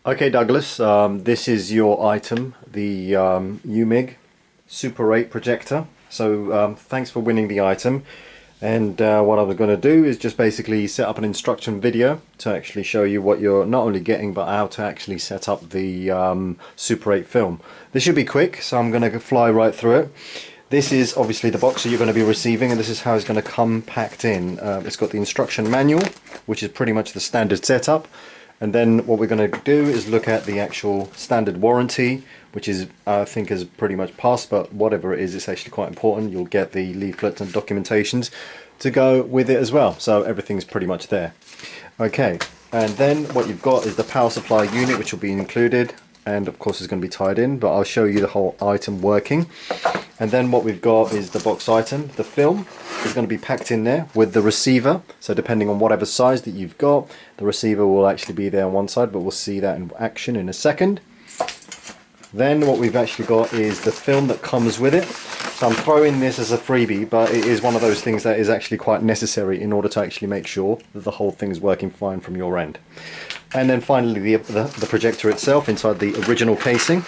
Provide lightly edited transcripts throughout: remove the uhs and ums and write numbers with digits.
Okay, Douglas, this is your item, the Eumig Super 8 projector. So thanks for winning the item, and what I'm going to do is just basically set up an instruction video to actually show you what you're not only getting but how to actually set up the Super 8 film. This should be quick, so I'm going to fly right through it. This is obviously the box that you're going to be receiving, and this is how it's going to come packed in. It's got the instruction manual, which is pretty much the standard setup. And then what we're going to do is look at the actual standard warranty, which is, I think, is pretty much passed, but whatever it is, it's actually quite important. You'll get the leaflets and documentations to go with it as well. So everything's pretty much there. Okay, and then what you've got is the power supply unit, which will be included, and of course it's going to be tied in, but I'll show you the whole item working. And then what we've got is the box item. The film is going to be packed in there with the receiver, so depending on whatever size that you've got, the receiver will actually be there on one side, but we'll see that in action in a second. Then what we've actually got is the film that comes with it. So I'm throwing this as a freebie, but it is one of those things that is actually quite necessary in order to actually make sure that the whole thing is working fine from your end. And then finally the projector itself inside the original casing.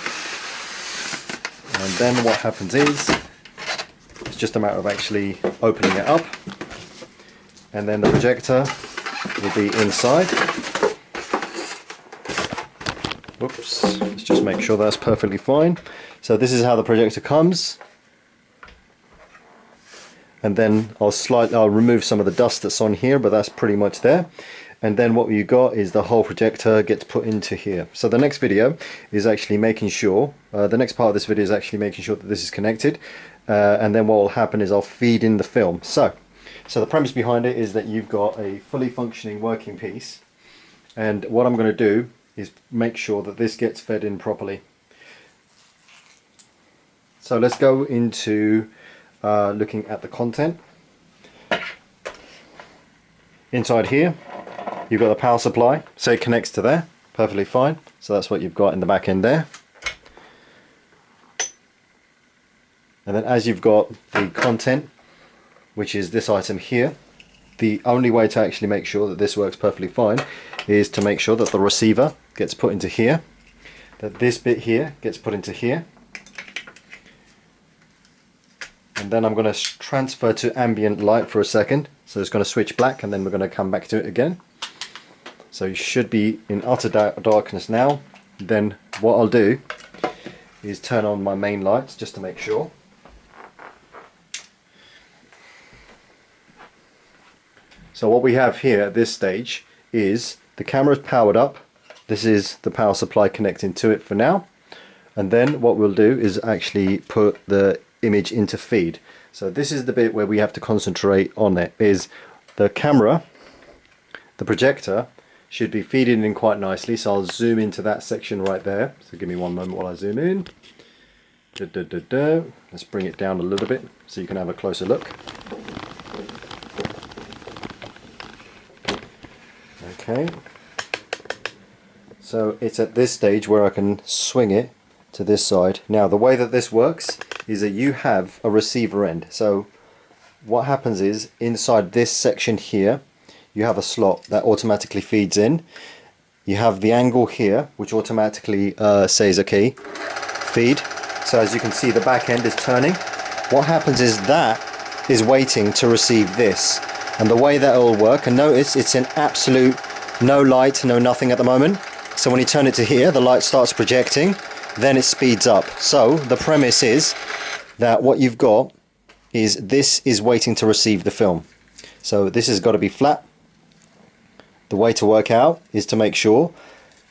And then what happens is, it's just a matter of actually opening it up, and then the projector will be inside. Whoops, let's just make sure that's perfectly fine. So this is how the projector comes. And then I'll remove some of the dust that's on here, but that's pretty much there. And then what you got is the whole projector gets put into here. So the next video is actually making sure, the next part of this video is actually making sure that this is connected. And then what will happen is I'll feed in the film. So the premise behind it is that you've got a fully functioning working piece. And what I'm going to do is make sure that this gets fed in properly. So let's go into looking at the content. Inside here, you've got the power supply, so it connects to there, perfectly fine. So that's what you've got in the back end there. And then as you've got the content, which is this item here, the only way to actually make sure that this works perfectly fine is to make sure that the receiver gets put into here, that this bit here gets put into here. And then I'm going to transfer to ambient light for a second. So it's going to switch black, and then we're going to come back to it again. So you should be in utter darkness now. Then what I'll do is turn on my main lights just to make sure. So what we have here at this stage is the camera is powered up. This is the power supply connecting to it for now. And then what we'll do is actually put the image into feed. So this is the bit where we have to concentrate on it, is the camera, the projector, should be feeding in quite nicely. So I'll zoom into that section right there. So give me one moment while I zoom in. Let's bring it down a little bit so you can have a closer look. Okay. So it's at this stage where I can swing it to this side. Now the way that this works is that you have a receiver end. So what happens is, inside this section here you have a slot that automatically feeds in. You have the angle here which automatically says okay, feed. So as you can see, the back end is turning. What happens is that is waiting to receive this, and the way that will work, and notice it's in absolute no light, no nothing at the moment. So when you turn it to here, the light starts projecting, then it speeds up. So the premise is that what you've got is this is waiting to receive the film. So this has got to be flat. The way to work out is to make sure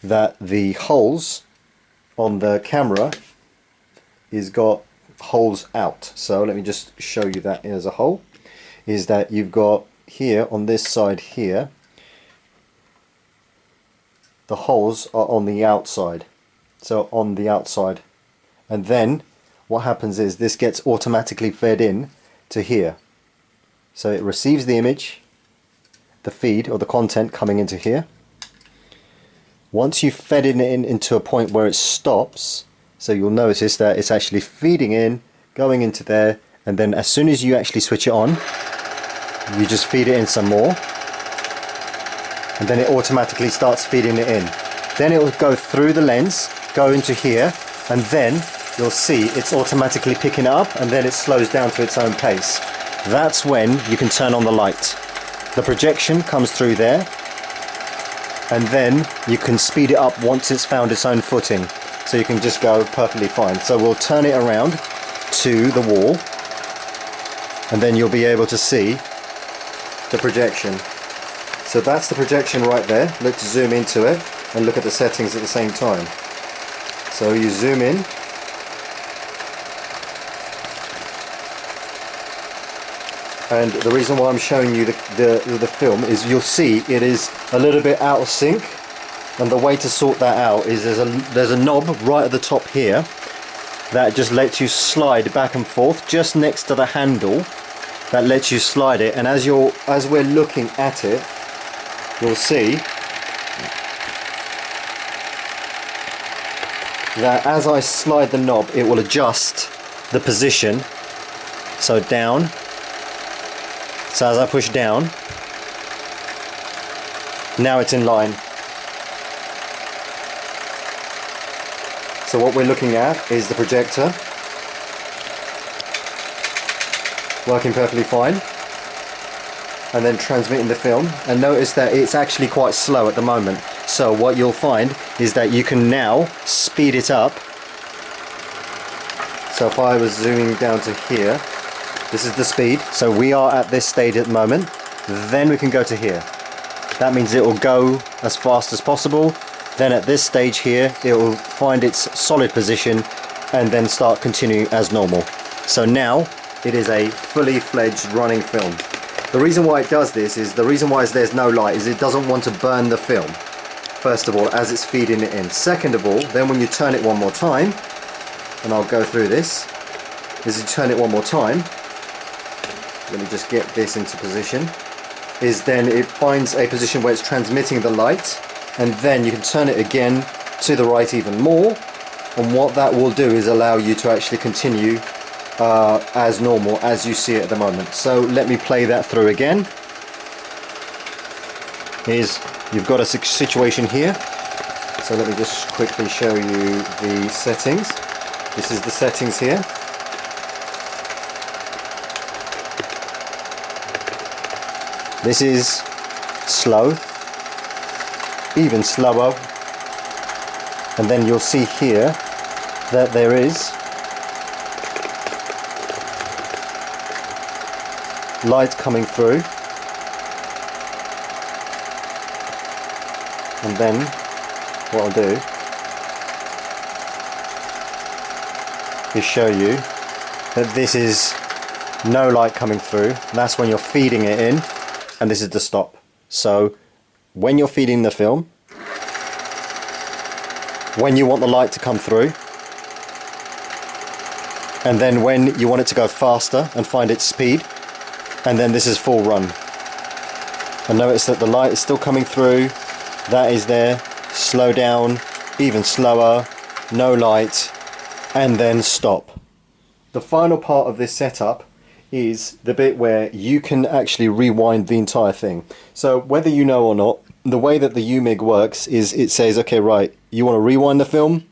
that the holes on the camera is got holes out. So let me just show you that as a whole. Is that you've got here on this side here, the holes are on the outside. So on the outside, and then what happens is this gets automatically fed in to here. So it receives the image, the feed or the content coming into here. Once you've fed it in into a point where it stops, so you'll notice that it's actually feeding in, going into there, and then as soon as you actually switch it on, you just feed it in some more, and then it automatically starts feeding it in. Then it will go through the lens, go into here, and then you'll see it's automatically picking it up, and then it slows down to its own pace. That's when you can turn on the light. The projection comes through there, and then you can speed it up once it's found its own footing. So you can just go perfectly fine. So we'll turn it around to the wall, and then you'll be able to see the projection. So that's the projection right there. Let's zoom into it and look at the settings at the same time. So you zoom in, and the reason why I'm showing you the film is you'll see it is a little bit out of sync, and the way to sort that out is there's a knob right at the top here that just lets you slide back and forth just next to the handle. That lets you slide it, and as we're looking at it, you'll see that as I slide the knob, it will adjust the position. So down. So as I push down, now it's in line. So what we're looking at is the projector working perfectly fine, and then transmitting the film. And notice that it's actually quite slow at the moment. So what you'll find is that you can now speed it up. So if I was zooming down to here, this is the speed. So we are at this stage at the moment. Then we can go to here. That means it will go as fast as possible. Then at this stage here, it will find its solid position and then start continuing as normal. So now it is a fully fledged running film. The reason why it does this is, the reason why there's no light is it doesn't want to burn the film. First of all, as it's feeding it in. Second of all, then when you turn it one more time, and I'll go through this, as you turn it one more time, let me just get this into position, is then it finds a position where it's transmitting the light, and then you can turn it again to the right even more, and what that will do is allow you to actually continue as normal as you see it at the moment. So let me play that through again. You've got a situation here, so let me just quickly show you the settings. This is the settings here. This is slow, even slower, and then you'll see here that there is light coming through, and then what I'll do is show you that this is no light coming through. That's when you're feeding it in, and this is the stop. So when you're feeding the film, when you want the light to come through, and then when you want it to go faster and find its speed, and then this is full run. And notice that the light is still coming through, that is there, slow down, even slower, no light, and then stop. The final part of this setup is the bit where you can actually rewind the entire thing. So whether you know or not, the way that the Eumig works is it says, okay, right, you want to rewind the film,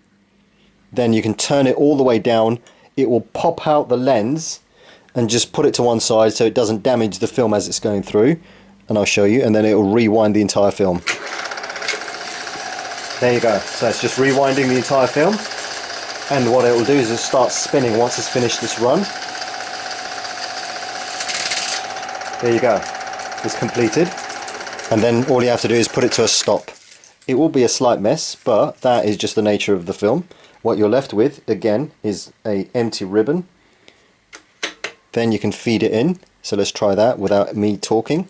then you can turn it all the way down, it will pop out the lens and just put it to one side so it doesn't damage the film as it's going through, and I'll show you, and then it will rewind the entire film. There you go, so it's just rewinding the entire film, and what it will do is just start spinning once it's finished this run. There you go, it's completed, and then all you have to do is put it to a stop. It will be a slight mess, but that is just the nature of the film. What you're left with, again, is an empty ribbon. Then you can feed it in, so let's try that without me talking.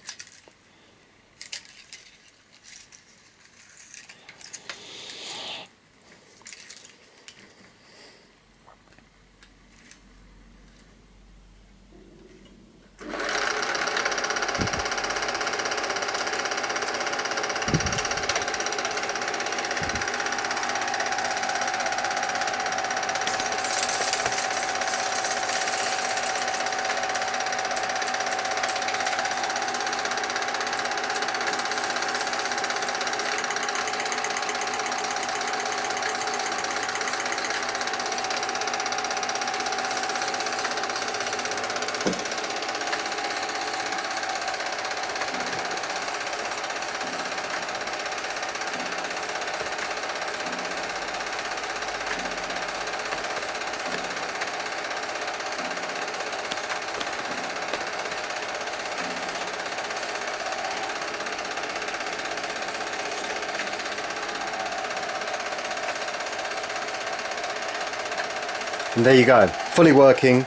And there you go, fully working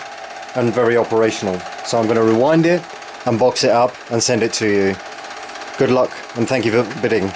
and very operational. So I'm going to rewind it, unbox it up and send it to you. Good luck and thank you for bidding.